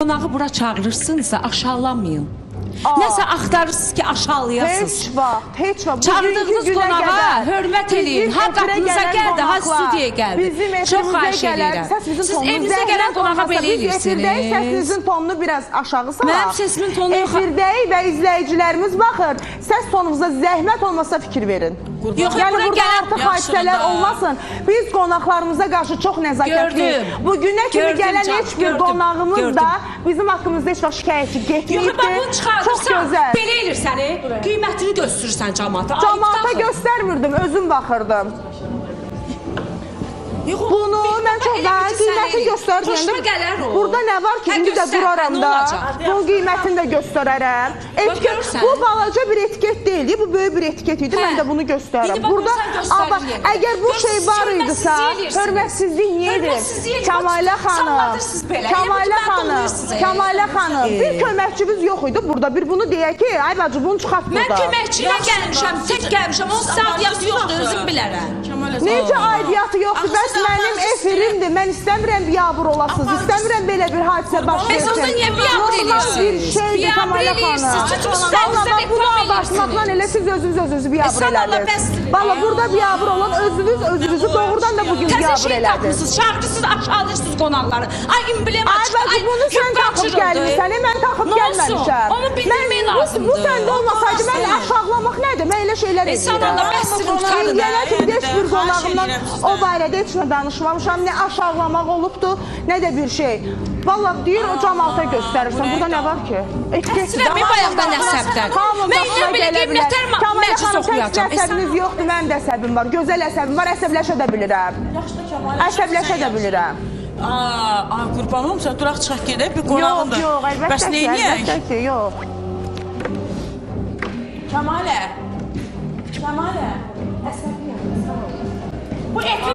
Qonağı bura çağırırsınızsa aşağılamayın. Nəsə axtarırsınız ki, aşağılayasınız. Heç vaxt. Çağırdığınız qonağa hörmət eləyin. Ha qapınıza gəldi, ha studiyaya gəldi. Çox xahiş edirəm. Siz evinizə gələn qonağa belə eləyirsiniz. Səsinizin tonunu biraz aşağı salaq. Mənim səsimin tonu yox. Efirdəyik və izləyicilərimiz baxır. Səs tonunuza zəhmət olmasa fikir verin. Yəni burada artıq hadisələr olmasın. Biz qonaqlarımıza qarşı çox nəzakətliyik. Bu günə kimi gələn heç bir qonağımız da bizim haqqımızda heç vaxt şikayətçi getməyibdir. Çox gözəl. Belə edir səni, qiymətini göstərirsən cəmaata. Cəmaata göstərmirdim, özüm baxırdım. Bunu mən çox daha qiymətini göstərdim. Burada nə var ki, indi də duraram da, bunun qiymətini də göstərərəm. Bu balaca bir etiket deyil, bu böyük bir etiket idi, mən də bunu göstərərəm. Burada, əgər bu şey var idisə, hörmətsizlik niyə edir? Kəmalə xanım, Kəmalə xanım, bir köməkçimiz yox idi burada, bir bunu deyək ki, ay bacı, bunu çıxart burada. Mən köməkçiyə gəlmişəm, tək gəlmişəm, onun aidiyyatı yoxdur, özüm bilərəm. Necə aidiyyatı yoxdur? Bəs mənim efirimdir, mən istəmirəm biabır olasınız, istəmirəm belə bir hadisə baş versin. Bəs o zaman niyə biabır eləyirsiniz? Normal bir şeydir, Kəmalə xanım. Valla bunu abartmaqla elə siz özünüzü biabır elədiniz. Valla burada biabır olan özünüzü doğrudan da bugün biabır elədiniz. Şarkısız aşağıdırsınız qonaqları. Ay emblem açıq. Ay bacı, bunu sən taxıb gəlmişsən, mən taxıb gəlməmişəm. Onu bildirmək lazımdır. Bu səndə olmasaydı, mən aşağılamaq nədir? Mən elə şeylər edirəm. İnsanlarla bəsdir utanın. Yenə ki, heç bir qonağımdan o barədə heç nə danışmamışam. Nə aşağılamaq olubdur, nə də bir şey. Valla deyir, o cəmaata göstərirsən. Burada nə var ki? Əsrə, mən bayaqdan əsəbdən. Mən ilə belə deyim, nətər məclis oxuyacam. Əsəbiniz yoxdur, mənim də əsəbim var. Gözəl əsəbim var, əsəbləşə də bilirəm. Əsəbləşə də bilirəm. Ay qurban olum, sən duraq çıxaq gedək, bir qonağındır. Yox, əlbəttə ki, əlbəttə ki, yox. Kəmalə, əsəbiyəm, sağ ol.